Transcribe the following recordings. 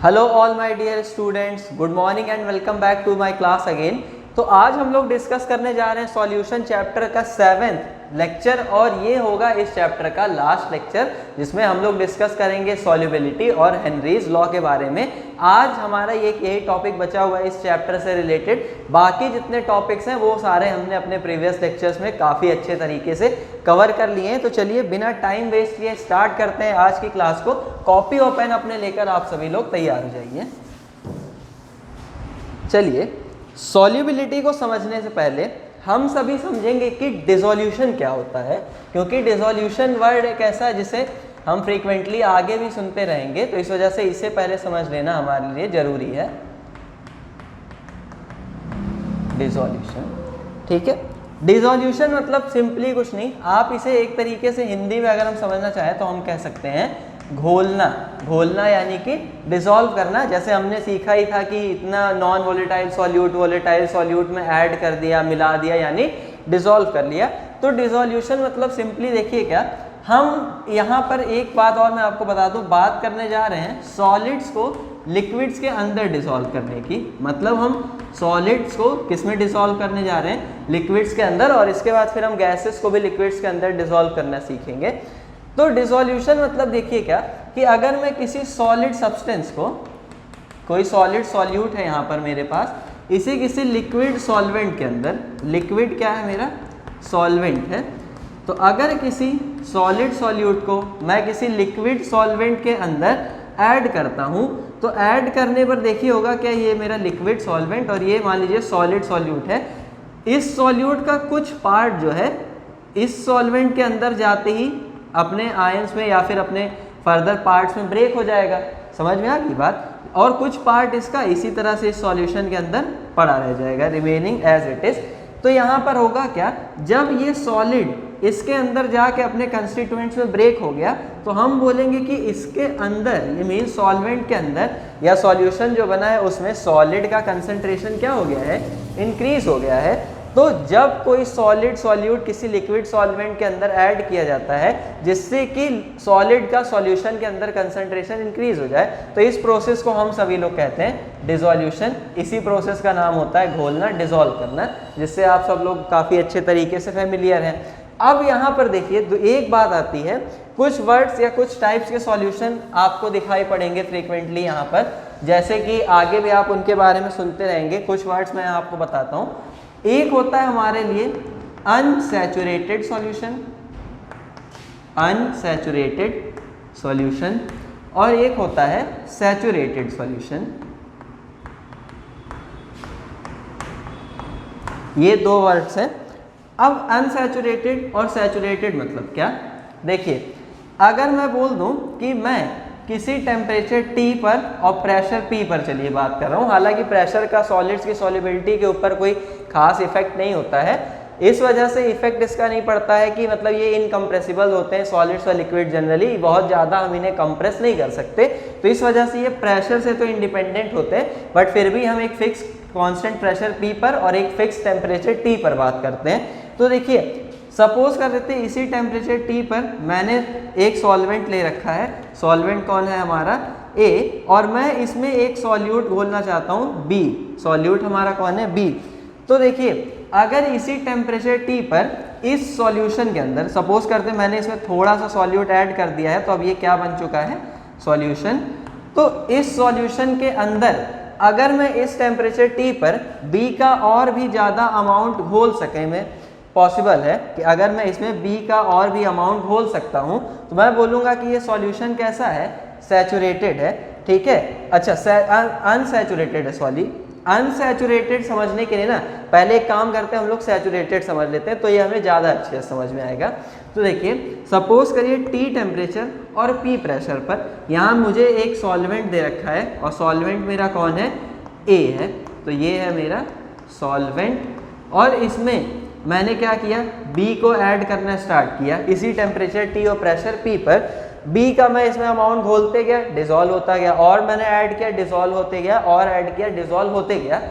Hello all my dear students, good morning and welcome back to my class again. तो आज हम लोग discuss करने जा रहे हैं सॉल्यूशन चैप्टर का 7th लेक्चर और ये होगा इस चैप्टर का लास्ट लेक्चर जिसमें हम लोग डिस्कस करेंगे सॉल्युबिलिटी और हेनरीज लॉ के बारे में। आज हमारा यही टॉपिक बचा हुआ है इस चैप्टर से रिलेटेड। बाकी जितने टॉपिक्स हैं वो सारे हमने अपने प्रीवियस लेक्चर्स में काफ़ी अच्छे तरीके से कवर कर लिए हैं। तो चलिए बिना टाइम वेस्ट किए स्टार्ट करते हैं आज की क्लास को। कॉपी और पेन अपने लेकर आप सभी लोग तैयार हो जाइए। चलिए, सॉल्युबिलिटी को समझने से पहले हम सभी समझेंगे कि डिसोल्यूशन क्या होता है, क्योंकि डिसोल्यूशन वर्ड एक ऐसा है जिसे हम फ्रीक्वेंटली आगे भी सुनते रहेंगे, तो इस वजह से इसे पहले समझ लेना हमारे लिए जरूरी है। डिसोल्यूशन, ठीक है। डिसोल्यूशन मतलब सिंपली कुछ नहीं, आप इसे एक तरीके से हिंदी में अगर हम समझना चाहें तो हम कह सकते हैं घोलना। घोलना यानी कि डिसॉल्व करना। जैसे हमने सीखा ही था कि इतना non volatile solute volatile solute में ऐड कर दिया, मिला दिया, यानी डिसॉल्व कर लिया। तो डिसोल्यूशन मतलब सिंपली देखिए क्या, हम यहाँ पर एक बात और मैं आपको बता दूं, बात करने जा रहे हैं सॉलिड्स को लिक्विड्स के अंदर डिसॉल्व करने की। मतलब हम सॉलिड्स को किस में डिसॉल्व करने जा रहे हैं? लिक्विड्स के अंदर। और इसके बाद फिर हम गैसेस को भी लिक्विड्स के अंदर डिसॉल्व करना सीखेंगे। तो डिसोल्यूशन मतलब देखिए क्या, कि अगर मैं किसी सॉलिड सब्सटेंस को, कोई सॉलिड सॉल्यूट है यहाँ पर मेरे पास, इसे किसी लिक्विड सॉल्वेंट के अंदर, लिक्विड क्या है मेरा? सॉल्वेंट है। तो अगर किसी सॉलिड सॉल्यूट को मैं किसी लिक्विड सॉल्वेंट के अंदर ऐड करता हूँ, तो ऐड करने पर देखिए होगा क्या, ये मेरा लिक्विड सॉल्वेंट और ये मान लीजिए सॉलिड सॉल्यूट है। इस सॉल्यूट का कुछ पार्ट जो है इस सॉल्वेंट के अंदर जाते ही अपने आयंस में या फिर अपने फर्दर पार्ट्स में ब्रेक हो जाएगा। समझ में आ गई बात? और कुछ पार्ट इसका इसी तरह से इस सॉल्यूशन के अंदर पड़ा रह जाएगा, रिमेनिंग एज इट इज। तो यहाँ पर होगा क्या, जब ये सॉलिड इसके अंदर जाके अपने कंस्टिट्यूएंट्स में ब्रेक हो गया, तो हम बोलेंगे कि इसके अंदर, ये मीन सॉल्वेंट के अंदर या सॉल्यूशन जो बना है उसमें सॉलिड का कंसंट्रेशन क्या हो गया है? इंक्रीज हो गया है। तो जब कोई सॉलिड सॉल्यूट किसी लिक्विड सॉल्वेंट के अंदर ऐड किया जाता है जिससे कि सॉलिड का सॉल्यूशन के अंदर कंसंट्रेशन इंक्रीज हो जाए, तो इस प्रोसेस को हम सभी लोग कहते हैं डिसोल्यूशन। इसी प्रोसेस का नाम होता है घोलना, डिसॉल्व करना, जिससे आप सब लोग काफ़ी अच्छे तरीके से फेमिलियर हैं। अब यहाँ पर देखिए तो एक बात आती है, कुछ वर्ड्स या कुछ टाइप्स के सॉल्यूशन आपको दिखाई पड़ेंगे फ्रीक्वेंटली यहाँ पर, जैसे कि आगे भी आप उनके बारे में सुनते रहेंगे। कुछ वर्ड्स मैं आपको बताता हूँ। एक होता है हमारे लिए अनसैचुरेटेड सॉल्यूशन, अनसैचुरेटेड सॉल्यूशन, और एक होता है सैचुरेटेड सॉल्यूशन। ये दो वर्ड्स हैं। अब अनसैचुरेटेड और सैचुरेटेड मतलब क्या? देखिए, अगर मैं बोल दूं कि मैं किसी टेम्परेचर T पर और प्रेशर P पर, चलिए बात कर रहा हूँ, हालांकि प्रेशर का सॉलिड्स की सॉल्युबिलिटी के ऊपर कोई खास इफेक्ट नहीं होता है, इस वजह से इफेक्ट इसका नहीं पड़ता है कि मतलब ये इनकम्प्रेसिबल होते हैं सॉलिड्स और लिक्विड, जनरली बहुत ज़्यादा हम इन्हें कंप्रेस नहीं कर सकते, तो इस वजह से ये प्रेशर से तो इंडिपेंडेंट होते हैं, बट फिर भी हम एक फिक्स कांस्टेंट प्रेशर P पर और एक फिक्स टेम्परेचर T पर बात करते हैं। तो देखिए, सपोज कर देते हैं इसी टेम्परेचर T पर मैंने एक सॉल्वेंट ले रखा है। सॉल्वेंट कौन है हमारा? A, और मैं इसमें एक सॉल्यूट घोलना चाहता हूँ B। सॉल्यूट हमारा कौन है? B। तो देखिए, अगर इसी टेम्परेचर T पर इस सॉल्यूशन के अंदर, सपोज करते हैं मैंने इसमें थोड़ा सा सॉल्यूट ऐड कर दिया है, तो अब ये क्या बन चुका है? सॉल्यूशन। तो इस सॉल्यूशन के अंदर अगर मैं इस टेम्परेचर T पर B का और भी ज़्यादा अमाउंट घोल सके, मैं पॉसिबल है कि अगर मैं इसमें B का और भी अमाउंट घोल सकता हूं, तो मैं बोलूँगा कि ये सॉल्यूशन कैसा है? सैचुरेटेड है। ठीक है। अच्छा, अनसैचुरेटेड है, सॉरी, अनसैचुरेटेड समझने के लिए ना पहले एक काम करते हैं, हम लोग सैचुरेटेड समझ लेते हैं, तो ये हमें ज़्यादा अच्छे से समझ में आएगा। तो देखिए, सपोज करिए T टेम्परेचर और P प्रेशर पर यहाँ मुझे एक सॉल्वेंट दे रखा है, और सॉल्वेंट मेरा कौन है? A है। तो ये है मेरा सॉल्वेंट, और इसमें मैंने क्या किया? B को ऐड करना स्टार्ट किया इसी टेम्परेचर T और प्रेशर P पर। B का मैं इसमें अमाउंट घोलते गया, डिसॉल्व होता गया, और मैंने ऐड किया, डिसॉल्व होते गया, और ऐड किया, डिसॉल्व होते गया।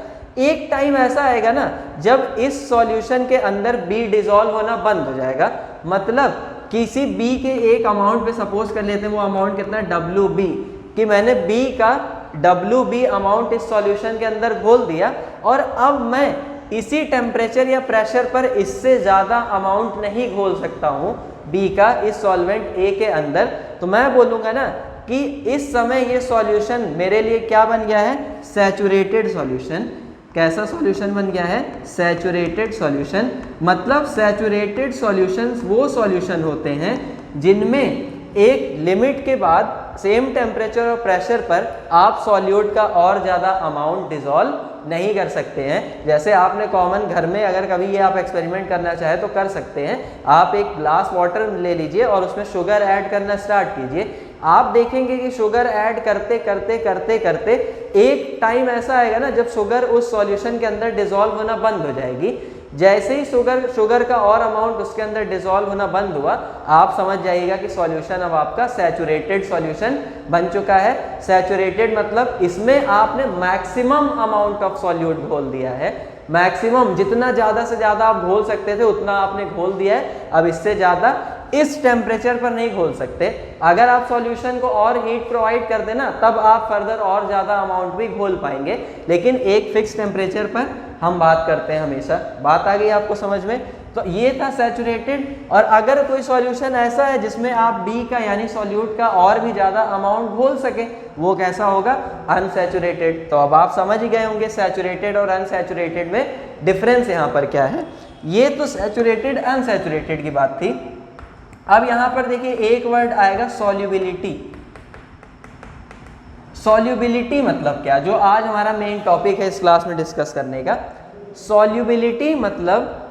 एक टाइम ऐसा आएगा ना जब इस सॉल्यूशन के अंदर B डिसॉल्व होना बंद हो जाएगा। मतलब किसी B के एक अमाउंट पे सपोज कर लेते हैं, वो अमाउंट कितना है? WB, कि मैंने B का WB अमाउंट इस सॉल्यूशन के अंदर घोल दिया और अब मैं इसी टेम्परेचर या प्रेशर पर इससे ज़्यादा अमाउंट नहीं घोल सकता हूँ B का इस सॉल्वेंट A के अंदर, तो मैं बोलूँगा ना कि इस समय ये सॉल्यूशन मेरे लिए क्या बन गया है, सैचुरेटेड सॉल्यूशन। कैसा सॉल्यूशन बन गया है, सैचुरेटेड सॉल्यूशन। मतलब सैचुरेटेड सॉल्यूशंस वो सॉल्यूशन होते हैं जिनमें एक लिमिट के बाद सेम टेम्परेचर और प्रेशर पर आप सॉल्यूट का और ज़्यादा अमाउंट डिसॉल्व नहीं कर सकते हैं। जैसे आपने कॉमन घर में अगर कभी ये आप एक्सपेरिमेंट करना चाहे तो कर सकते हैं। आप एक ग्लास वाटर ले लीजिए और उसमें शुगर ऐड करना स्टार्ट कीजिए। आप देखेंगे कि शुगर ऐड करते करते करते करते एक टाइम ऐसा आएगा ना जब शुगर उस सॉल्यूशन के अंदर डिसॉल्व होना बंद हो जाएगी। जैसे ही शुगर का और अमाउंट उसके अंदर डिसॉल्व होना बंद हुआ, आप समझ जाइएगा कि सॉल्यूशन अब आपका सैचुरेटेड सॉल्यूशन बन चुका है। सैचुरेटेड मतलब इसमें आपने मैक्सिमम अमाउंट ऑफ सॉल्यूट घोल दिया है। मैक्सिमम, जितना ज़्यादा से ज़्यादा आप घोल सकते थे उतना आपने घोल दिया है। अब इससे ज़्यादा इस टेम्परेचर पर नहीं घोल सकते। अगर आप सॉल्यूशन को और हीट प्रोवाइड कर देना तब आप फर्दर और ज़्यादा अमाउंट भी घोल पाएंगे, लेकिन एक फिक्स टेम्परेचर पर हम बात करते हैं हमेशा। बात आ गई आपको समझ में? तो ये था सैचुरेटेड। और अगर कोई सॉल्यूशन ऐसा है जिसमें आप B का यानी सॉल्यूट का और भी ज़्यादा अमाउंट घोल सके, वो कैसा होगा, अनसैचुरेटेड। तो अब आप समझ ही गए होंगे सैचुरेटेड और अनसैचुरेटेड में डिफरेंस यहाँ पर क्या है। ये तो सैचुरेटेड अनसैचुरेटेड की बात थी। अब यहाँ पर देखिए एक वर्ड आएगा सॉल्युबिलिटी। सॉल्युबिलिटी मतलब क्या, जो आज हमारा मेन टॉपिक है इस क्लास में डिस्कस करने का। सॉल्युबिलिटी मतलब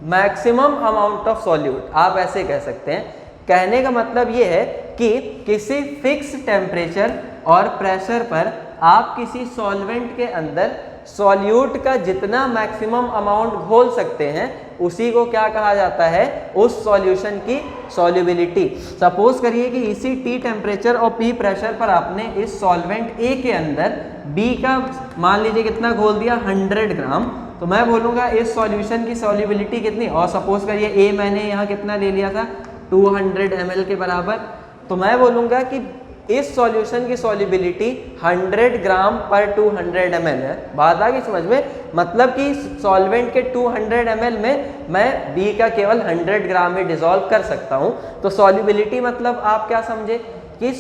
मैक्सिमम अमाउंट ऑफ सॉल्यूट, आप ऐसे कह सकते हैं। कहने का मतलब ये है कि किसी फिक्स टेम्परेचर और प्रेशर पर आप किसी सॉल्वेंट के अंदर सॉल्यूट का जितना मैक्सिमम अमाउंट घोल सकते हैं उसी को क्या कहा जाता है, उस सॉल्यूशन की सॉल्युबिलिटी। सपोज करिए कि इसी T टेम्परेचर और P प्रेशर पर आपने इस सॉल्वेंट A के अंदर B का मान लीजिए कितना घोल दिया, 100 ग्राम। तो मैं बोलूँगा इस सॉल्यूशन की सॉल्युबिलिटी कितनी, और सपोज करिए A मैंने यहाँ कितना ले लिया था, 200 ml के बराबर। तो मैं बोलूँगा कि इस सॉल्यूशन की सॉल्युबिलिटी 100 ग्राम पर 200 ml है। बात आ गई समझ में? मतलब कि सॉल्वेंट के 200 ml में मैं B का केवल 100 ग्राम ही डिसॉल्व कर सकता हूँ। तो सॉल्युबिलिटी मतलब आप क्या समझे कि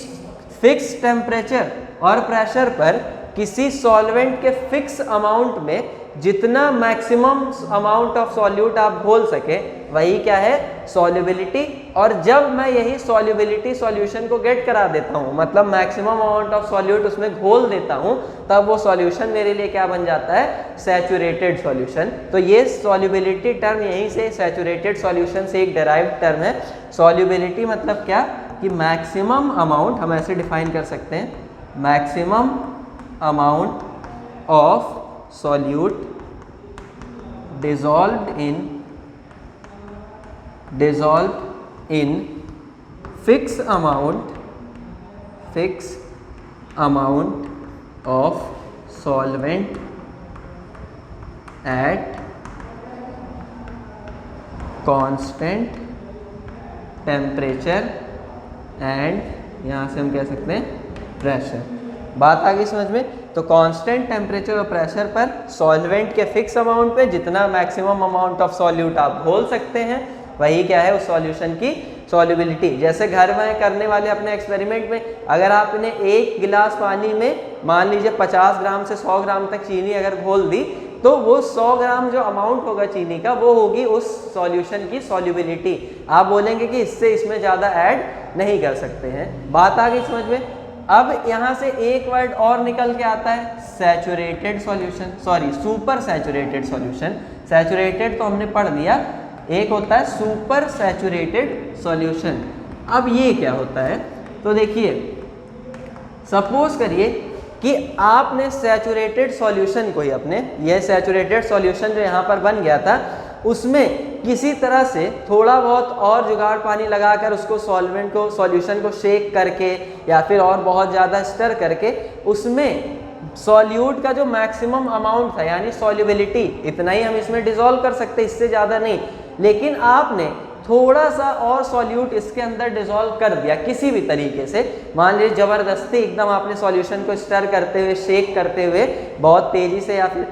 फिक्स टेम्परेचर और प्रेशर पर किसी सॉल्वेंट के फिक्स अमाउंट में जितना मैक्सिमम अमाउंट ऑफ सॉल्यूट आप घोल सके वही क्या है, सॉल्युबिलिटी। और जब मैं यही सॉल्युबिलिटी सॉल्यूशन को गेट करा देता हूँ, मतलब मैक्सिमम अमाउंट ऑफ सॉल्यूट उसमें घोल देता हूँ, तब वो सॉल्यूशन मेरे लिए क्या बन जाता है, सैचुरेटेड सॉल्यूशन। तो ये सॉल्युबिलिटी टर्म यहीं से सैचुरेटेड सॉल्यूशन से एक डेराइव्ड टर्म है। सॉल्युबिलिटी मतलब क्या कि मैक्सिमम अमाउंट, हम ऐसे डिफाइन कर सकते हैं, maximum amount of solute dissolved in fixed amount of solvent at constant temperature and यहाँ से हम कह सकते हैं प्रेशर। बात आ गई समझ में? तो कांस्टेंट टेम्परेचर और प्रेशर पर सॉल्वेंट के फिक्स अमाउंट पे जितना मैक्सिमम अमाउंट ऑफ सॉल्यूट आप घोल सकते हैं वही क्या है, उस सॉल्यूशन की सॉल्युबिलिटी। जैसे घर में करने वाले अपने एक्सपेरिमेंट में अगर आपने एक गिलास पानी में मान लीजिए 50 ग्राम से 100 ग्राम तक चीनी अगर घोल दी, तो वो 100 ग्राम जो अमाउंट होगा चीनी का वो होगी उस सॉल्यूशन की सॉल्युबिलिटी। आप बोलेंगे कि इससे इसमें ज़्यादा ऐड नहीं कर सकते हैं। बात आ गई समझ में? अब यहाँ से एक वर्ड और निकल के आता है saturated solution, sorry super saturated solution. Saturated तो हमने पढ़ लिया, एक होता है सुपर सैचुरेटेड सॉल्यूशन। अब ये क्या होता है, तो देखिए सपोज करिए कि आपने सैचुरेटेड सॉल्यूशन को ही अपने, यह सैचुरेटेड सॉल्यूशन जो यहाँ पर बन गया था उसमें किसी तरह से थोड़ा बहुत और जुगाड़ पानी लगाकर उसको सॉल्वेंट को, सॉल्यूशन को शेक करके या फिर और बहुत ज़्यादा स्टर करके उसमें सॉल्यूट का जो मैक्सिमम अमाउंट था यानी सॉल्युबिलिटी, इतना ही हम इसमें डिसॉल्व कर सकते, इससे ज़्यादा नहीं। लेकिन आपने थोड़ा सा और सॉल्यूट इसके अंदर डिसॉल्व कर दिया किसी भी तरीके से, मान लीजिए ज़बरदस्ती एकदम आपने सॉल्यूशन को स्टर करते हुए, शेक करते हुए बहुत तेज़ी से, या फिर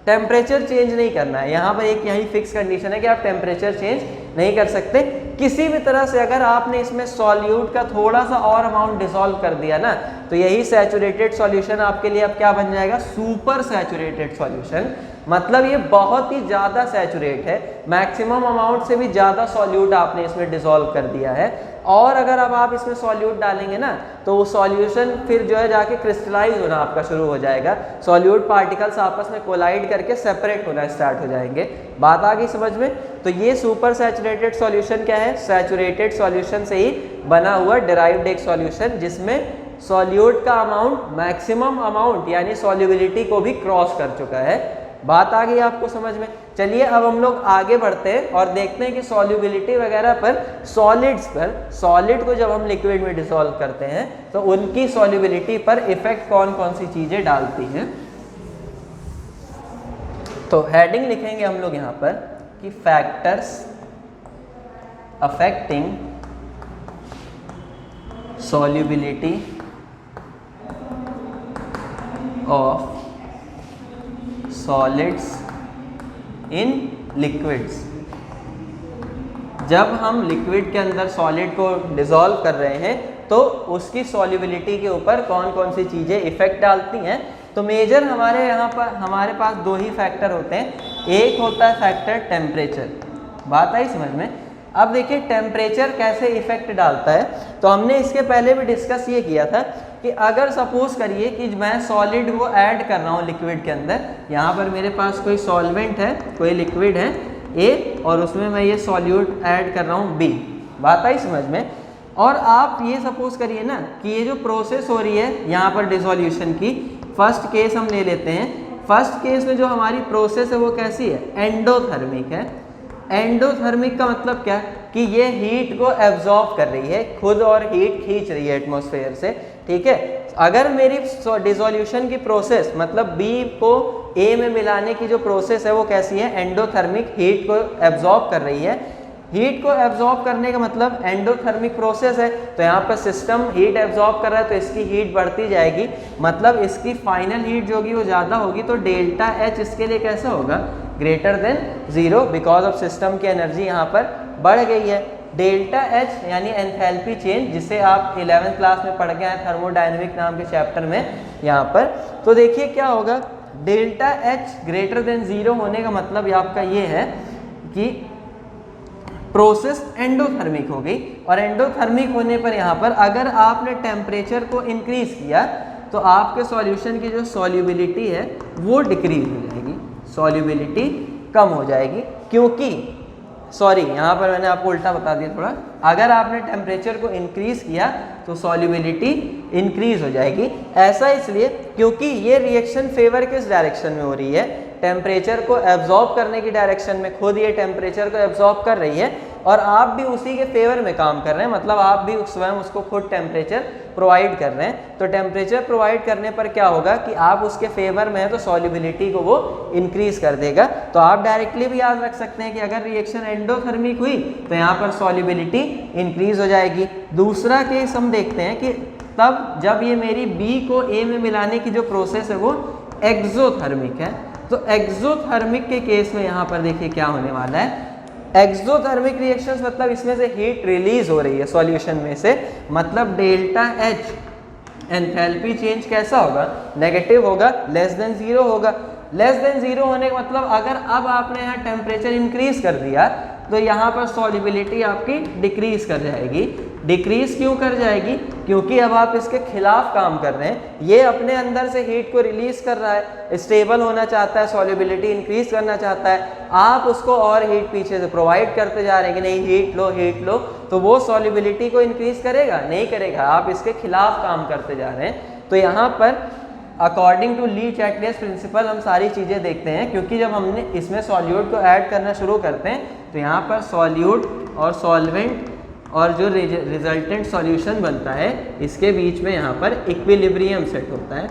टेम्परेचर चेंज नहीं करना है, यहाँ पर एक यही फिक्स कंडीशन है कि आप टेम्परेचर चेंज नहीं कर सकते। किसी भी तरह से अगर आपने इसमें सॉल्यूट का थोड़ा सा और अमाउंट डिसॉल्व कर दिया ना, तो यही सैचुरेटेड सॉल्यूशन आपके लिए अब क्या बन जाएगा, सुपर सैचुरेटेड सॉल्यूशन। मतलब ये बहुत ही ज़्यादा सैचुरेट है, मैक्सिमम अमाउंट से भी ज़्यादा सॉल्यूट आपने इसमें डिसॉल्व कर दिया है। और अगर अब आप इसमें सॉल्यूट डालेंगे ना, तो वो सॉल्यूशन फिर जो है जाके क्रिस्टलाइज होना आपका शुरू हो जाएगा, सॉल्यूट पार्टिकल्स आपस में कोलाइड करके सेपरेट होना स्टार्ट हो जाएंगे। बात आ गई समझ में? तो ये सुपर सैचुरेटेड सॉल्यूशन क्या है, सैचुरेटेड सॉल्यूशन से ही बना हुआ डिराइव्ड एक सॉल्यूशन जिसमें सॉल्यूट का अमाउंट मैक्सिमम अमाउंट यानी सॉल्युबिलिटी को भी क्रॉस कर चुका है। बात आ गई आपको समझ में? चलिए अब हम लोग आगे बढ़ते हैं और देखते हैं कि सॉल्युबिलिटी वगैरह पर, सॉलिड्स पर, सॉलिड को जब हम लिक्विड में डिसॉल्व करते हैं तो उनकी सॉल्युबिलिटी पर इफेक्ट कौन कौन सी चीज़ें डालती हैं। तो हेडिंग लिखेंगे हम लोग यहाँ पर कि factors affecting solubility of solids in liquids. जब हम लिक्विड के अंदर सॉलिड को डिसॉल्व कर रहे हैं तो उसकी सॉल्युबिलिटी के ऊपर कौन कौन सी चीज़ें इफेक्ट डालती हैं। तो मेजर हमारे पास दो ही फैक्टर होते हैं। एक होता है फैक्टर टेम्परेचर। बात आई समझ में? अब देखिए टेम्परेचर कैसे इफेक्ट डालता है। तो हमने इसके पहले भी डिस्कस ये किया था कि अगर सपोज करिए कि मैं सॉलिड को ऐड कर रहा हूँ लिक्विड के अंदर, यहाँ पर मेरे पास कोई सॉल्वेंट है, कोई लिक्विड है A, और उसमें मैं ये सॉल्यूट ऐड कर रहा हूँ B। बात आई समझ में? और आप ये सपोज करिए ना कि ये जो प्रोसेस हो रही है यहाँ पर डिसोल्यूशन की, फर्स्ट केस हम ले लेते हैं। फर्स्ट केस में जो हमारी प्रोसेस है वो कैसी है, एंडोथर्मिक है। एंडोथर्मिक का मतलब क्या कि ये हीट को एब्जॉर्ब कर रही है खुद और हीट खींच रही है एटमॉस्फेयर से, ठीक है। अगर मेरी डिसोल्यूशन की प्रोसेस मतलब B को A में मिलाने की जो प्रोसेस है वो कैसी है, एंडोथर्मिक, हीट को एब्जॉर्ब कर रही है। हीट को एब्जॉर्ब करने का मतलब एंडोथर्मिक प्रोसेस है, तो यहाँ पर सिस्टम हीट एब्जॉर्ब कर रहा है तो इसकी हीट बढ़ती जाएगी, मतलब इसकी फाइनल हीट जो होगी वो ज़्यादा होगी। तो डेल्टा H इसके लिए कैसा होगा, greater than 0, because of system की एनर्जी यहाँ पर बढ़ गई है। डेल्टा H यानी एंथैल्पी चेंज, जिसे आप 11th क्लास में पढ़ के आए थर्मोडायनेमिक नाम के चैप्टर में यहाँ पर। तो देखिए क्या होगा, डेल्टा H ग्रेटर देन 0 होने का मतलब आपका ये है कि प्रोसेस एंडोथर्मिक हो गई। और एंडोथर्मिक होने पर यहाँ पर अगर आपने टेम्परेचर को इंक्रीज किया तो आपके सॉल्यूशन की जो सॉल्युबिलिटी है वो डिक्रीज हो जाएगी, सॉल्युबिलिटी कम हो जाएगी। क्योंकि सॉरी, यहाँ पर मैंने आपको उल्टा बता दिया थोड़ा, अगर आपने टेम्परेचर को इंक्रीज किया तो सॉल्युबिलिटी इंक्रीज हो जाएगी। ऐसा इसलिए क्योंकि ये रिएक्शन फेवर किस डायरेक्शन में हो रही है, टेम्परेचर को एब्जॉर्ब करने की डायरेक्शन में। खुद ये टेम्परेचर को एब्जॉर्ब कर रही है और आप भी उसी के फेवर में काम कर रहे हैं, मतलब आप भी स्वयं उसको खुद टेम्परेचर प्रोवाइड कर रहे हैं। तो टेम्परेचर प्रोवाइड करने पर क्या होगा कि आप उसके फेवर में हैं तो सॉल्युबिलिटी को वो इंक्रीज कर देगा। तो आप डायरेक्टली भी याद रख सकते हैं कि अगर रिएक्शन एंडोथर्मिक हुई तो यहाँ पर सॉल्युबिलिटी इंक्रीज हो जाएगी। दूसरा केस हम देखते हैं कि तब जब ये मेरी B को A में मिलाने की जो प्रोसेस है वो एक्सोथर्मिक है। तो एक्सोथर्मिक के केस में यहाँ पर देखिए क्या होने वाला है, एक्सोथर्मिक रिएक्शंस मतलब इसमें से हीट रिलीज हो रही है सॉल्यूशन में से, मतलब डेल्टा H एंथैल्पी चेंज कैसा होगा, नेगेटिव होगा, लेस देन 0 होगा। लेस देन 0 होने का मतलब अगर अब आपने यहाँ टेम्परेचर इंक्रीज कर दिया तो यहाँ पर सॉल्युबिलिटी आपकी डिक्रीज कर जाएगी। डिक्रीज क्यों कर जाएगी, क्योंकि अब आप इसके खिलाफ काम कर रहे हैं। ये अपने अंदर से हीट को रिलीज कर रहा है, स्टेबल होना चाहता है, सॉल्युबिलिटी इंक्रीज करना चाहता है। आप उसको और हीट पीछे से प्रोवाइड करते जा रहे हैं कि नहीं हीट लो हीट लो, तो वो सॉल्युबिलिटी को इंक्रीज करेगा नहीं करेगा, आप इसके खिलाफ काम करते जा रहे हैं। तो यहाँ पर अकॉर्डिंग टू ली चैटलियस प्रिंसिपल हम सारी चीज़ें देखते हैं, क्योंकि जब हमने इसमें सॉल्यूट को ऐड करना शुरू करते हैं तो यहाँ पर सॉल्यूट और सॉल्वेंट और जो रिजल्टेंट सॉल्यूशन बनता है इसके बीच में यहाँ पर इक्विलिब्रियम सेट होता है,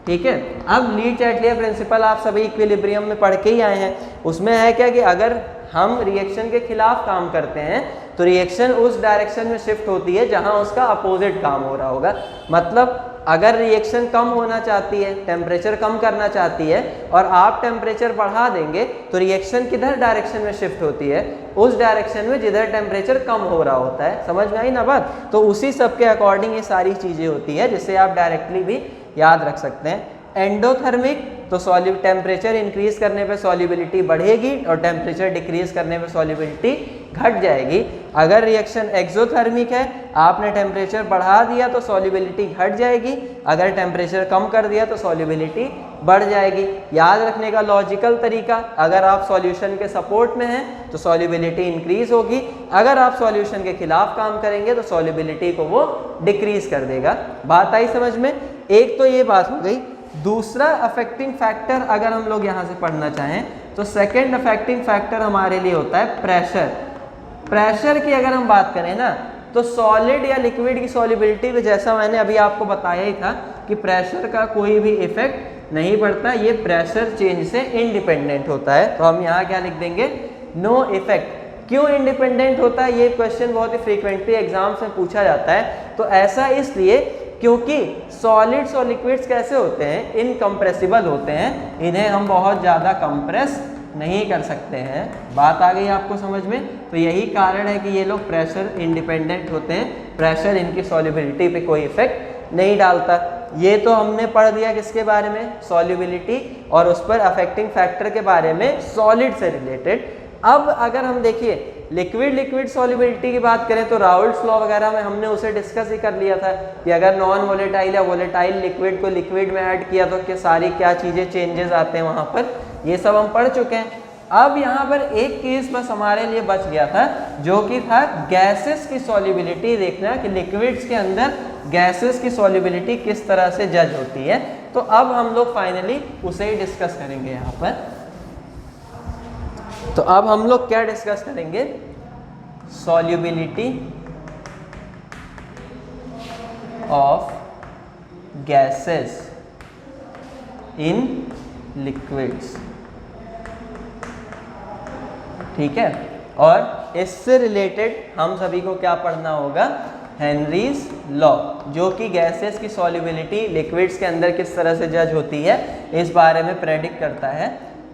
ठीक है। अब ली चैटलियर प्रिंसिपल आप सभी इक्विलिब्रियम में पढ़ के ही आए हैं। उसमें है क्या कि अगर हम रिएक्शन के खिलाफ काम करते हैं तो रिएक्शन उस डायरेक्शन में शिफ्ट होती है जहां उसका अपोजिट काम हो रहा होगा। मतलब अगर रिएक्शन कम होना चाहती है, टेम्परेचर कम करना चाहती है और आप टेम्परेचर बढ़ा देंगे तो रिएक्शन किधर डायरेक्शन में शिफ्ट होती है, उस डायरेक्शन में जिधर टेम्परेचर कम हो रहा होता है। समझ में आई ना बात? तो उसी सब के अकॉर्डिंग ये सारी चीज़ें होती है जिससे आप डायरेक्टली भी याद रख सकते हैं। एंडोथर्मिक तो टेम्परेचर इंक्रीज करने पे सॉल्युबिलिटी बढ़ेगी और टेम्परेचर डिक्रीज करने पे सॉल्युबिलिटी घट जाएगी। अगर रिएक्शन एक्सोथर्मिक है, आपने टेम्परेचर बढ़ा दिया तो सॉल्युबिलिटी घट जाएगी, अगर टेम्परेचर कम कर दिया तो सॉल्युबिलिटी बढ़ जाएगी। याद रखने का लॉजिकल तरीका, अगर आप सॉल्यूशन के सपोर्ट में हैं तो सॉल्युबिलिटी इंक्रीज होगी, अगर आप सॉल्यूशन के खिलाफ काम करेंगे तो सॉल्युबिलिटी को वो डिक्रीज कर देगा। बात आई समझ में? एक तो ये बात हो गई। दूसरा अफेक्टिंग फैक्टर अगर हम लोग यहाँ से पढ़ना चाहें तो सेकेंड अफेक्टिंग फैक्टर हमारे लिए होता है प्रेशर। प्रेशर की अगर हम बात करें ना तो सॉलिड या लिक्विड की सॉल्युबिलिटी पे, जैसा मैंने अभी आपको बताया ही था कि प्रेशर का कोई भी इफेक्ट नहीं पड़ता, ये प्रेशर चेंज से इंडिपेंडेंट होता है। तो हम यहाँ क्या लिख देंगे? No effect. क्यों इंडिपेंडेंट होता है? ये क्वेश्चन बहुत ही फ्रीक्वेंटली एग्जाम्स में पूछा जाता है। तो ऐसा इसलिए क्योंकि सॉलिड्स और लिक्विड्स कैसे होते हैं? इनकम्प्रेसिबल होते हैं, इन्हें हम बहुत ज़्यादा कंप्रेस नहीं कर सकते हैं। बात आ गई आपको समझ में? तो यही कारण है कि ये लोग प्रेशर इंडिपेंडेंट होते हैं, प्रेशर इनकी सॉल्युबिलिटी पे कोई इफेक्ट नहीं डालता। ये तो हमने पढ़ दिया किसके बारे में? सॉल्युबिलिटी और उस पर अफेक्टिंग फैक्टर के बारे में, सॉलिड से रिलेटेड। अब अगर हम देखिए लिक्विड सॉल्युबिलिटी की बात करें तो राउल्ट्स लॉ वगैरह में हमने उसे डिस्कस ही कर लिया था कि अगर नॉन वोलेटाइल या वोलेटाइल लिक्विड को लिक्विड में ऐड किया तो क्या चीज़ें चेंजेस आते हैं वहाँ पर, ये सब हम पढ़ चुके हैं। अब यहाँ पर एक केस बस हमारे लिए बच गया था जो कि था गैसेस की सॉल्युबिलिटी देखना कि लिक्विड्स के अंदर गैसेस की सॉल्युबिलिटी किस तरह से जज होती है। तो अब हम लोग फाइनली उसे ही डिस्कस करेंगे यहाँ पर। तो अब हम लोग क्या डिस्कस करेंगे? Solubility of gases in liquids. ठीक है, और इससे रिलेटेड हम सभी को क्या पढ़ना होगा? हेनरीज लॉ, जो कि गैसेस की सॉल्युबिलिटी लिक्विड्स के अंदर किस तरह से जज होती है इस बारे में प्रेडिक्ट करता है।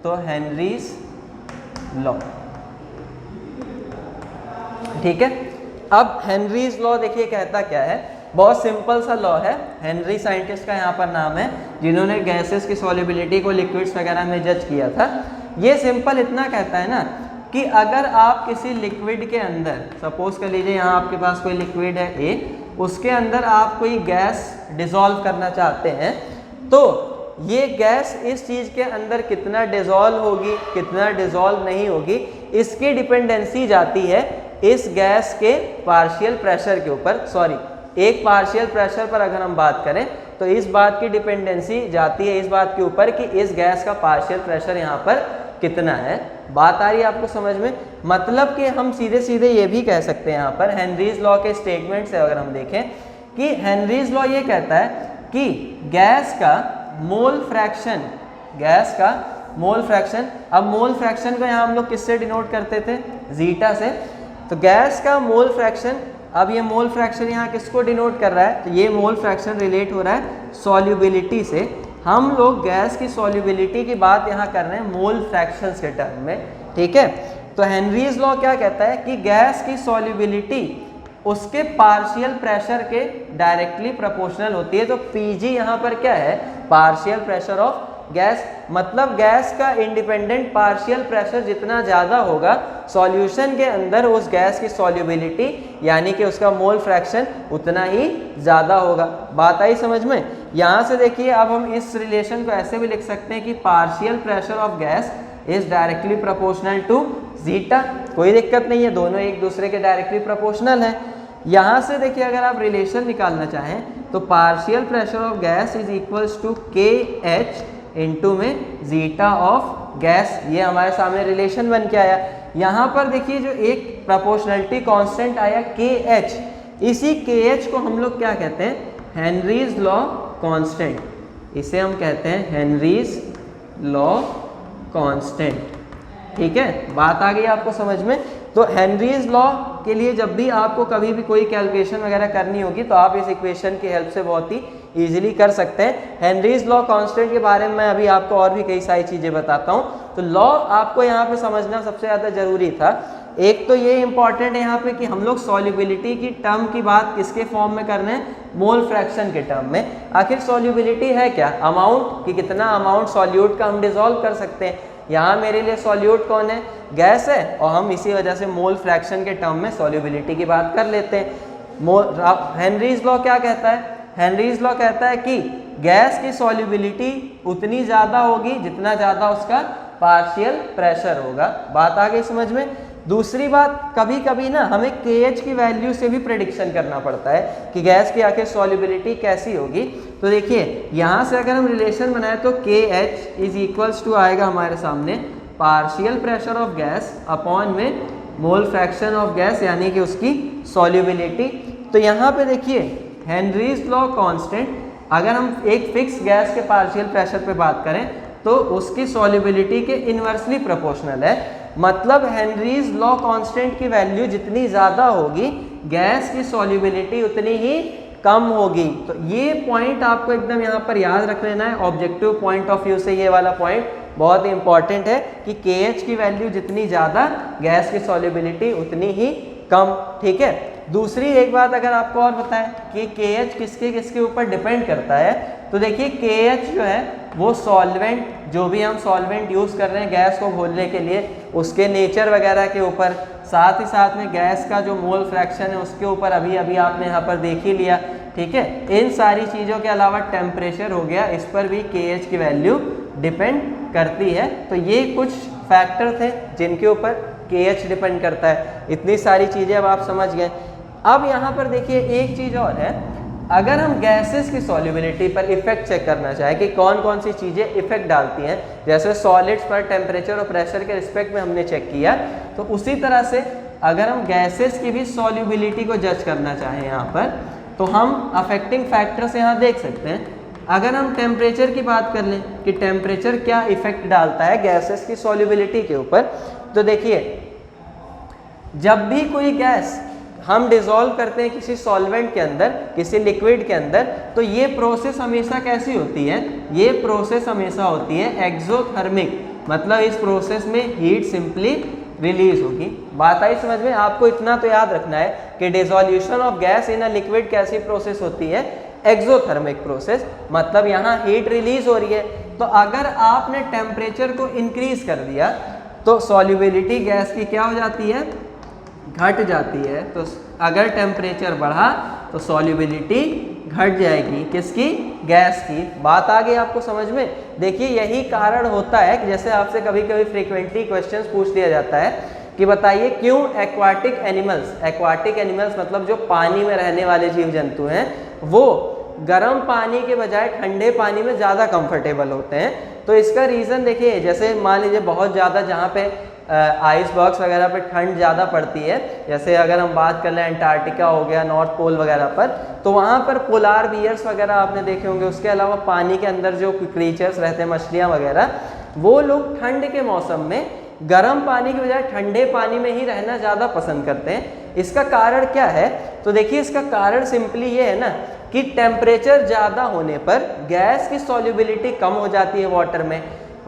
तो हेनरीज लॉ, ठीक है। अब हेनरीज लॉ देखिए कहता क्या है, बहुत सिंपल सा लॉ है। हेनरी साइंटिस्ट का यहाँ पर नाम है जिन्होंने गैसेस की सॉल्युबिलिटी को लिक्विड्स वगैरह में जज किया था। ये सिंपल इतना कहता है ना कि अगर आप किसी लिक्विड के अंदर, सपोज कर लीजिए यहाँ आपके पास कोई लिक्विड है ए, उसके अंदर आप कोई गैस डिसॉल्व करना चाहते हैं, तो ये गैस इस चीज़ के अंदर कितना डिसॉल्व होगी, कितना डिसॉल्व नहीं होगी, इसकी डिपेंडेंसी जाती है इस गैस के पार्शियल प्रेशर के ऊपर। सॉरी, एक पार्शियल प्रेशर पर अगर हम बात करें तो इस बात की डिपेंडेंसी जाती है इस बात के ऊपर कि इस गैस का पार्शियल प्रेशर यहाँ पर कितना है। बात आ रही है आपको समझ में? मतलब कि हम सीधे सीधे ये भी कह सकते हैं यहाँ पर हेनरीज लॉ के स्टेटमेंट से अगर हम देखें कि हेनरीज लॉ ये कहता है कि गैस का मोल फ्रैक्शन, गैस का मोल फ्रैक्शन, अब मोल फ्रैक्शन को यहाँ हम लोग किससे डिनोट करते थे? जीटा से। तो गैस का मोल फ्रैक्शन, अब ये मोल फ्रैक्शन यहाँ किसको डिनोट कर रहा है? तो ये मोल फ्रैक्शन रिलेट हो रहा है सॉल्युबिलिटी से। हम लोग गैस की सॉल्युबिलिटी की बात यहाँ कर रहे हैं मोल फ्रैक्शंस के टर्म में, ठीक है। तो हेनरीज लॉ क्या कहता है कि गैस की सॉल्युबिलिटी उसके पार्शियल प्रेशर के डायरेक्टली प्रोपोर्शनल होती है। तो पीजी यहाँ पर क्या है? Partial pressure of gas. मतलब गैस का इंडिपेंडेंट पार्शियल प्रेशर जितना ज़्यादा होगा सॉल्यूशन के अंदर उस गैस की सॉल्युबिलिटी यानी कि उसका मोल फ्रैक्शन उतना ही ज़्यादा होगा। बात आई समझ में? यहाँ से देखिए अब हम इस रिलेशन को ऐसे भी लिख सकते हैं कि partial pressure of gas is directly proportional to zeta. कोई दिक्कत नहीं है, दोनों एक दूसरे के डायरेक्टली प्रोपोर्शनल है। यहाँ से देखिए अगर आप रिलेशन निकालना चाहें तो partial pressure of gas is equals to K H into में जीटा ऑफ गैस। ये हमारे सामने रिलेशन बन के आया। यहाँ पर देखिए जो एक प्रोपोर्शनलिटी कांस्टेंट आया के एच, इसी के एच को हम लोग क्या कहते हैं? Henry's law constant. इसे हम कहते हैं हेनरीज लॉ कांस्टेंट, ठीक है। बात आ गई आपको समझ में? तो हेनरीज लॉ के लिए जब भी आपको कभी भी कोई कैलकुलेशन वगैरह करनी होगी तो आप इस इक्वेशन की हेल्प से बहुत ही इजीली कर सकते हैं। हेनरीज लॉ कांस्टेंट के बारे में मैं अभी आपको और भी कई सारी चीज़ें बताता हूँ। तो लॉ आपको यहाँ पे समझना सबसे ज़्यादा जरूरी था। एक तो ये इंपॉर्टेंट है यहाँ पे कि हम लोग सॉल्युबिलिटी की टर्म की बात किसके फॉर्म में कर रहे हैं, मोल फ्रैक्शन के टर्म में। आखिर सॉल्युबिलिटी है क्या, अमाउंट, कि कितना अमाउंट सॉल्यूट का हम डिसॉल्व कर सकते हैं। यहाँ मेरे लिए सॉल्यूट कौन है, गैस है, और हम इसी वजह से मोल फ्रैक्शन के टर्म में सॉल्युबिलिटी की बात कर लेते हैं। हेनरीज लॉ क्या कहता है, हेनरीज लॉ कहता है कि गैस की सॉल्युबिलिटी उतनी ज़्यादा होगी जितना ज़्यादा उसका पार्शियल प्रेशर होगा। बात आ गई समझ में। दूसरी बात, कभी कभी ना हमें KH की वैल्यू से भी प्रेडिक्शन करना पड़ता है कि गैस की आखिर सॉल्युबिलिटी कैसी होगी। तो देखिए यहाँ से अगर हम रिलेशन बनाए तो KH इज इक्वल्स टू आएगा हमारे सामने partial pressure of gas upon में मोल फ्रैक्शन ऑफ गैस, यानी कि उसकी सॉल्युबिलिटी। तो यहाँ पे देखिए हेनरीज लॉ कांस्टेंट, अगर हम एक फिक्स गैस के पार्शियल प्रेशर पे बात करें तो उसकी सॉल्युबिलिटी के इन्वर्सली प्रोपोर्शनल है। मतलब हेनरीज लॉ कांस्टेंट की वैल्यू जितनी ज़्यादा होगी गैस की सॉल्युबिलिटी उतनी ही कम होगी। तो ये पॉइंट आपको एकदम यहाँ पर याद रख लेना है। ऑब्जेक्टिव पॉइंट ऑफ व्यू से ये वाला पॉइंट बहुत ही इंपॉर्टेंट है कि KH की वैल्यू जितनी ज़्यादा गैस की सॉल्युबिलिटी उतनी ही कम। ठीक है। दूसरी एक बात अगर आपको और बताएं कि KH किसके किसके ऊपर डिपेंड करता है, तो देखिए KH जो है वो सॉल्वेंट, जो भी हम सॉल्वेंट यूज़ कर रहे हैं गैस को घोलने के लिए, उसके नेचर वगैरह के ऊपर, साथ ही साथ में गैस का जो मोल फ्रैक्शन है उसके ऊपर अभी अभी आपने यहाँ पर देख ही लिया। ठीक है। इन सारी चीज़ों के अलावा टेम्परेचर हो गया, इस पर भी KH की वैल्यू डिपेंड करती है। तो ये कुछ फैक्टर थे जिनके ऊपर KH डिपेंड करता है। इतनी सारी चीज़ें अब आप समझ गए। अब यहाँ पर देखिए एक चीज़ और है, अगर हम गैसेस की सॉल्युबिलिटी पर इफेक्ट चेक करना चाहें कि कौन कौन सी चीज़ें इफेक्ट डालती हैं, जैसे सॉलिड्स पर टेम्परेचर और प्रेशर के रिस्पेक्ट में हमने चेक किया, तो उसी तरह से अगर हम गैसेस की भी सॉल्युबिलिटी को जज करना चाहें यहाँ पर, तो हम अफेक्टिंग फैक्टर्स यहाँ देख सकते हैं। अगर हम टेम्परेचर की बात कर लें कि टेम्परेचर क्या इफेक्ट डालता है गैसेस की सॉल्युबिलिटी के ऊपर, तो देखिए जब भी कोई गैस हम डिसॉल्व करते हैं किसी सॉल्वेंट के अंदर, किसी लिक्विड के अंदर, तो ये प्रोसेस हमेशा कैसी होती है, ये प्रोसेस हमेशा होती है एक्सोथर्मिक। मतलब इस प्रोसेस में हीट सिंपली रिलीज होगी। बात आई समझ में। आपको इतना तो याद रखना है कि dissolution of gas in a liquid कैसी प्रोसेस होती है, एक्सोथर्मिक प्रोसेस। मतलब यहाँ हीट रिलीज हो रही है। तो अगर आपने टेम्परेचर को इंक्रीज कर दिया तो सॉल्युबिलिटी गैस की क्या हो जाती है, घट जाती है। तो अगर टेम्परेचर बढ़ा तो सॉल्युबिलिटी घट जाएगी, किसकी, गैस की। बात आ गई आपको समझ में। देखिए यही कारण होता है कि जैसे आपसे कभी कभी फ्रीक्वेंटली क्वेश्चंस पूछ लिया जाता है कि बताइए क्यों एक्वाटिक एनिमल्स मतलब जो पानी में रहने वाले जीव जंतु हैं, वो गर्म पानी के बजाय ठंडे पानी में ज़्यादा कंफर्टेबल होते हैं। तो इसका रीज़न देखिए, जैसे मान लीजिए बहुत ज़्यादा जहाँ पे आइसबर्ग्स वगैरह पे ठंड ज़्यादा पड़ती है, जैसे अगर हम बात कर लें अंटार्कटिका हो गया, नॉर्थ पोल वगैरह पर, तो वहाँ पर पोलार बियर्स वगैरह आपने देखे होंगे। उसके अलावा पानी के अंदर जो क्रीचर्स रहते हैं, मछलियाँ वगैरह, वो लोग ठंड के मौसम में गर्म पानी के बजाय ठंडे पानी में ही रहना ज़्यादा पसंद करते हैं। इसका कारण क्या है, तो देखिए इसका कारण सिंपली ये है ना कि टेम्परेचर ज़्यादा होने पर गैस की सॉल्युबिलिटी कम हो जाती है वाटर में।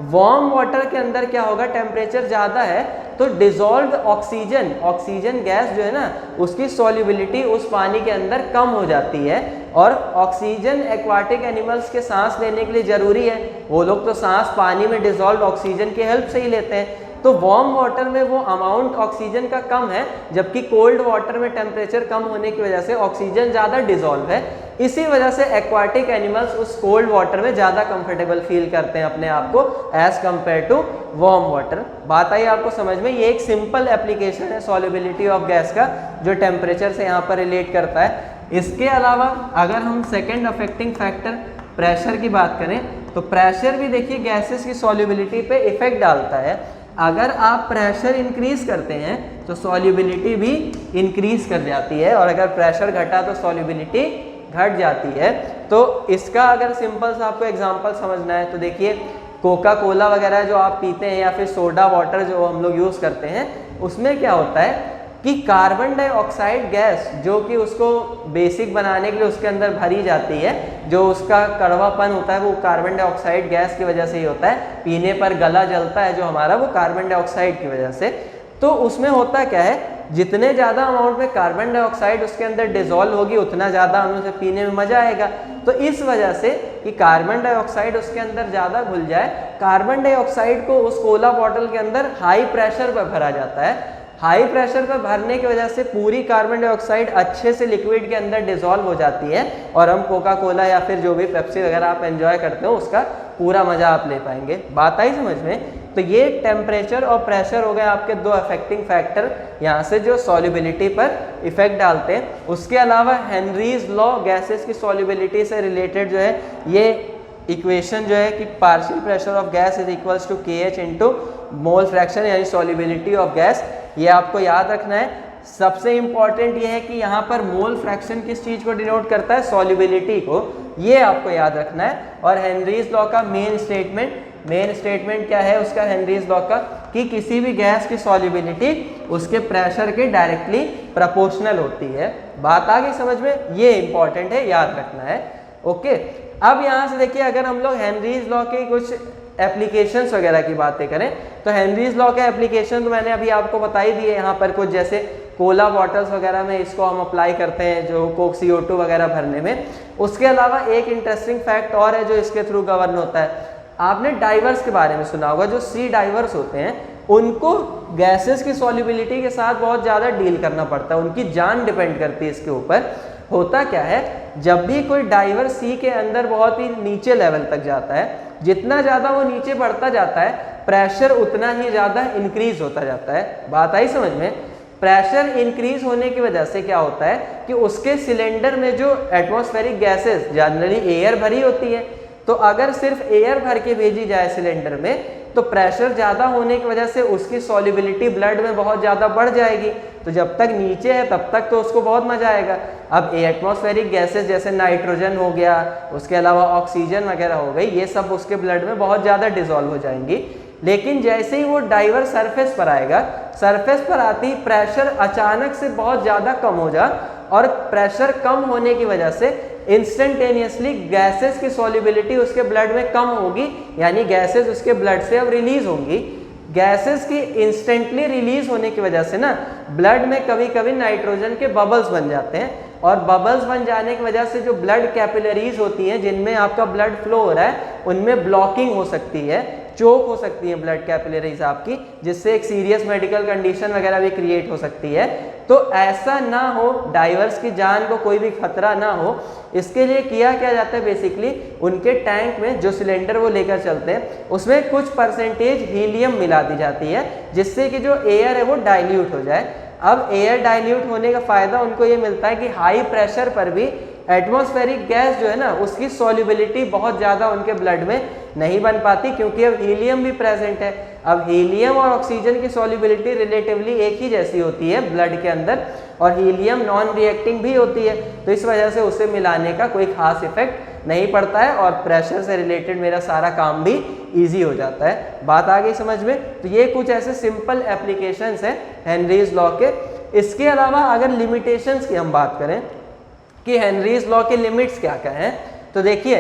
वार्म वाटर के अंदर क्या होगा, टेम्परेचर ज़्यादा है तो डिसॉल्व्ड ऑक्सीजन गैस जो है ना, उसकी सॉल्युबिलिटी उस पानी के अंदर कम हो जाती है। और ऑक्सीजन एक्वाटिक एनिमल्स के सांस लेने के लिए ज़रूरी है। वो लोग तो सांस पानी में डिसॉल्व्ड ऑक्सीजन की हेल्प से ही लेते हैं। तो वार्म वाटर में वो अमाउंट ऑक्सीजन का कम है, जबकि कोल्ड वाटर में टेम्परेचर कम होने की वजह से ऑक्सीजन ज़्यादा डिसॉल्व है। इसी वजह से एक्वाटिक एनिमल्स उस कोल्ड वाटर में ज़्यादा कंफर्टेबल फील करते हैं अपने आप को as compare to warm water. बात आई आपको समझ में। ये एक सिंपल एप्लीकेशन है सॉल्युबिलिटी ऑफ गैस का, जो टेम्परेचर से यहाँ पर रिलेट करता है। इसके अलावा अगर हम सेकेंड अफेक्टिंग फैक्टर प्रेशर की बात करें, तो प्रेशर भी देखिए गैसेस की सॉल्युबिलिटी पे इफेक्ट डालता है। अगर आप प्रेशर इंक्रीज करते हैं तो सॉल्युबिलिटी भी इंक्रीज कर जाती है, और अगर प्रेशर घटा तो सॉल्युबिलिटी घट जाती है। तो इसका अगर सिंपल सा आपको एग्जांपल समझना है तो देखिए कोका कोला वगैरह जो आप पीते हैं, या फिर सोडा वाटर जो हम लोग यूज़ करते हैं, उसमें क्या होता है कि कार्बन डाइऑक्साइड गैस जो कि उसको बेसिक बनाने के लिए उसके अंदर भरी जाती है, जो उसका कड़वापन होता है वो कार्बन डाइऑक्साइड गैस की वजह से ही होता है। पीने पर गला जलता है जो हमारा, वो कार्बन डाइऑक्साइड की वजह से। तो उसमें होता क्या है, जितने ज़्यादा अमाउंट में कार्बन डाइऑक्साइड उसके अंदर डिसॉल्व होगी उतना ज़्यादा हमें उसे पीने में मज़ा आएगा। तो इस वजह से कि कार्बन डाइऑक्साइड उसके अंदर ज़्यादा घुल जाए, कार्बन डाइऑक्साइड को उस कोला बॉटल के अंदर हाई प्रेशर पर भरा जाता है। हाई प्रेशर पर भरने की वजह से पूरी कार्बन डाइऑक्साइड अच्छे से लिक्विड के अंदर डिसॉल्व हो जाती है और हम कोका कोला या फिर जो भी पेप्सी वगैरह आप एंजॉय करते हो उसका पूरा मज़ा आप ले पाएंगे। बात आई समझ में? तो ये टेम्परेचर और प्रेशर हो गए आपके दो अफेक्टिंग फैक्टर यहाँ से जो सॉल्युबिलिटी पर इफेक्ट डालते हैं। उसके अलावा हेनरीज लॉ गैसेस की सॉल्युबिलिटी से रिलेटेड जो है ये इक्वेशन जो है कि partial pressure of gas is equals to KH into mole fraction यानी सॉल्युबिलिटी ऑफ गैस, ये आपको याद रखना है। सबसे इंपॉर्टेंट ये है कि यहाँ पर मोल फ्रैक्शन किस चीज़ को डिनोट करता है, सॉल्युबिलिटी को, ये आपको याद रखना है। और हेनरीज लॉ का मेन स्टेटमेंट क्या है उसका, हेनरीज लॉ का, कि किसी भी गैस की सॉल्युबिलिटी उसके प्रेशर के डायरेक्टली प्रोपोर्शनल होती है। बात आ गई समझ में? ये इंपॉर्टेंट है, याद रखना है। ओके, अब यहाँ से देखिए अगर हम लोग हेनरीज लॉ के कुछ एप्लीकेशंस वगैरह की बातें करें तो हेनरीज लॉ के एप्लीकेशन तो मैंने अभी आपको बता ही दिए यहाँ पर कुछ, जैसे कोला बॉटल्स वगैरह में इसको हम अप्लाई करते हैं जो कोक CO2 वगैरह भरने में। उसके अलावा एक इंटरेस्टिंग फैक्ट और है जो इसके थ्रू गवर्न होता है। आपने डाइवर्स के बारे में सुना होगा, जो सी डाइवर्स होते हैं उनको गैसेस की सॉल्युबिलिटी के साथ बहुत ज़्यादा डील करना पड़ता है, उनकी जान डिपेंड करती है इसके ऊपर। होता क्या है, जब भी कोई डाइवर सी के अंदर बहुत ही नीचे लेवल तक जाता है, जितना ज़्यादा वो नीचे बढ़ता जाता है प्रेशर उतना ही ज़्यादा इंक्रीज होता जाता है। बात आई समझ में? प्रेशर इंक्रीज होने की वजह से क्या होता है कि उसके सिलेंडर में जो एटमॉस्फेरिक गैसेस जनरली एयर भरी होती है, तो अगर सिर्फ एयर भर के भेजी जाए सिलेंडर में तो प्रेशर ज़्यादा होने की वजह से उसकी सॉल्युबिलिटी ब्लड में बहुत ज़्यादा बढ़ जाएगी। तो जब तक नीचे है तब तक तो उसको बहुत मज़ा आएगा। अब एटमॉस्फेरिक गैसेस जैसे नाइट्रोजन हो गया, उसके अलावा ऑक्सीजन वगैरह हो गई, ये सब उसके ब्लड में बहुत ज़्यादा डिसॉल्व हो जाएंगी। लेकिन जैसे ही वो डाइवर सरफेस पर आएगा, सरफेस पर आते ही प्रेशर अचानक से बहुत ज़्यादा कम हो जा, और प्रेशर कम होने की वजह से इंस्टेंटेनियसली गैसेस की सॉल्युबिलिटी उसके ब्लड में कम होगी, यानी गैसेस उसके ब्लड से अब रिलीज होंगी। गैसेस की इंस्टेंटली रिलीज होने की वजह से ना ब्लड में कभी कभी नाइट्रोजन के बबल्स बन जाते हैं, और बबल्स बन जाने की वजह से जो ब्लड कैपिलरीज होती हैं जिनमें आपका ब्लड फ्लो हो रहा है उनमें ब्लॉकिंग हो सकती है, चोक हो सकती है ब्लड कैपिलरीज आपकी, जिससे एक सीरियस मेडिकल कंडीशन वगैरह भी क्रिएट हो सकती है। तो ऐसा ना हो, डाइवर्स की जान को कोई भी खतरा ना हो, इसके लिए किया क्या जाता है, बेसिकली उनके टैंक में जो सिलेंडर वो लेकर चलते हैं उसमें कुछ परसेंटेज हीलियम मिला दी जाती है, जिससे कि जो एयर है वो डाइल्यूट हो जाए। अब एयर डाइल्यूट होने का फ़ायदा उनको ये मिलता है कि हाई प्रेशर पर भी एटमॉस्फेरिक गैस जो है ना उसकी सॉल्युबिलिटी बहुत ज़्यादा उनके ब्लड में नहीं बन पाती, क्योंकि अब हीलियम भी प्रेजेंट है। अब हीलियम और ऑक्सीजन की सॉल्युबिलिटी रिलेटिवली एक ही जैसी होती है ब्लड के अंदर, और हीलियम नॉन रिएक्टिंग भी होती है, तो इस वजह से उसे मिलाने का कोई खास इफेक्ट नहीं पड़ता है और प्रेशर से रिलेटेड मेरा सारा काम भी ईजी हो जाता है। बात आ गई समझ में? तो ये कुछ ऐसे सिंपल एप्लीकेशंस हैं हेनरीज लॉ के। इसके अलावा अगर लिमिटेशंस की हम बात करें कि हेनरीज लॉ के लिमिट्स क्या क्या हैं, तो देखिए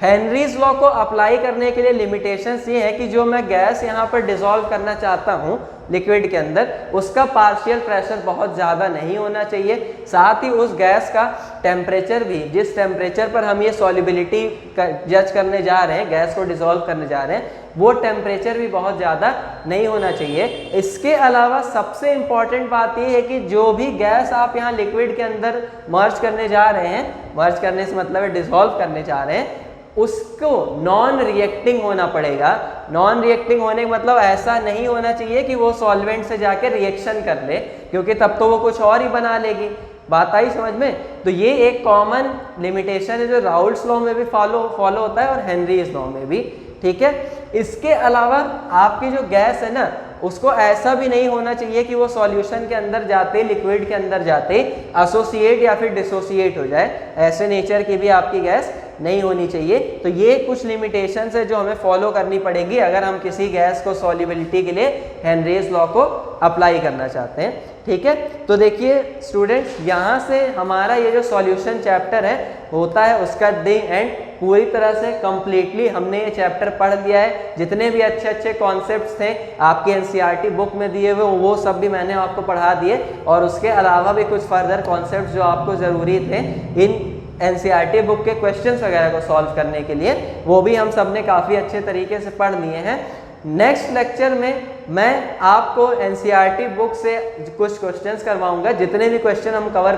हेनरीज लॉ को अप्लाई करने के लिए लिमिटेशंस ये है कि जो मैं गैस यहाँ पर डिसॉल्व करना चाहता हूँ लिक्विड के अंदर, उसका पार्शियल प्रेशर बहुत ज़्यादा नहीं होना चाहिए, साथ ही उस गैस का टेम्परेचर भी, जिस टेम्परेचर पर हम ये सॉल्युबिलिटी जज करने जा रहे हैं, गैस को डिसॉल्व करने जा रहे हैं, वो टेम्परेचर भी बहुत ज़्यादा नहीं होना चाहिए। इसके अलावा सबसे इम्पॉर्टेंट बात ये है कि जो भी गैस आप यहाँ लिक्विड के अंदर मर्ज करने जा रहे हैं, मर्ज करने से मतलब है डिसॉल्व करने जा रहे हैं, उसको नॉन रिएक्टिंग होना पड़ेगा। नॉन रिएक्टिंग होने का मतलब ऐसा नहीं होना चाहिए कि वो सॉल्वेंट से जाकर रिएक्शन कर ले, क्योंकि तब तो वो कुछ और ही बना लेगी। बात आई समझ में? तो ये एक कॉमन लिमिटेशन है जो राउल्ट्स लॉ में भी फॉलो होता है और हेनरीज लॉ में भी, ठीक है। इसके अलावा आपकी जो गैस है ना उसको ऐसा भी नहीं होना चाहिए कि वो सॉल्यूशन के अंदर जाते, लिक्विड के अंदर जाते एसोसिएट या फिर डिसोसिएट हो जाए, ऐसे नेचर की भी आपकी गैस नहीं होनी चाहिए। तो ये कुछ लिमिटेशंस है जो हमें फॉलो करनी पड़ेगी अगर हम किसी गैस को सॉल्युबिलिटी के लिए हेनरीज लॉ को अप्लाई करना चाहते हैं। ठीक है, तो देखिए स्टूडेंट्स, यहाँ से हमारा ये जो सॉल्यूशन चैप्टर है होता है उसका द एंड। पूरी तरह से कंप्लीटली हमने ये चैप्टर पढ़ लिया है। जितने भी अच्छे अच्छे कॉन्सेप्ट्स थे आपके एनसीईआरटी बुक में दिए हुए वो सब भी मैंने आपको पढ़ा दिए, और उसके अलावा भी कुछ फर्दर कॉन्सेप्ट्स जो आपको ज़रूरी थे इन एनसीईआरटी बुक के क्वेश्चंस वगैरह को सॉल्व करने के लिए, वो भी हम सब ने काफ़ी अच्छे तरीके से पढ़ लिए हैं। नेक्स्ट लेक्चर में मैं आपको एनसीईआरटी बुक से कुछ क्वेश्चंस करवाऊंगा। जितने भी क्वेश्चन हम कवर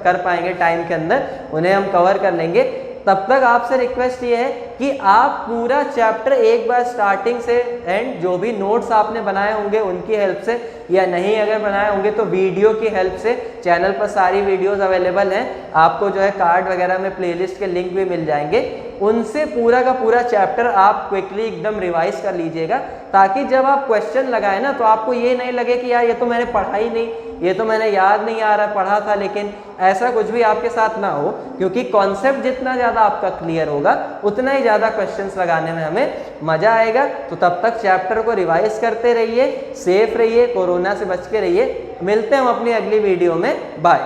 कर पाएंगे टाइम के अंदर उन्हें हम कवर कर लेंगे। तब तक आपसे रिक्वेस्ट ये है कि आप पूरा चैप्टर एक बार स्टार्टिंग से एंड, जो भी नोट्स आपने बनाए होंगे उनकी हेल्प से, या नहीं अगर बनाए होंगे तो वीडियो की हेल्प से, चैनल पर सारी वीडियोस अवेलेबल हैं, आपको जो है कार्ड वगैरह में प्लेलिस्ट के लिंक भी मिल जाएंगे, उनसे पूरा का पूरा चैप्टर आप क्विकली एकदम रिवाइज कर लीजिएगा, ताकि जब आप क्वेश्चन लगाए ना तो आपको ये नहीं लगे कि यार ये तो मैंने पढ़ा ही नहीं, ये तो मैंने याद नहीं आ रहा, पढ़ा था लेकिन, ऐसा कुछ भी आपके साथ ना हो। क्योंकि कॉन्सेप्ट जितना ज़्यादा आपका क्लियर होगा उतना ही ज़्यादा क्वेश्चंस लगाने में हमें मज़ा आएगा। तो तब तक चैप्टर को रिवाइज करते रहिए, सेफ रहिए, कोरोना से बच के रहिए। मिलते हैं हम अपनी अगली वीडियो में, बाय।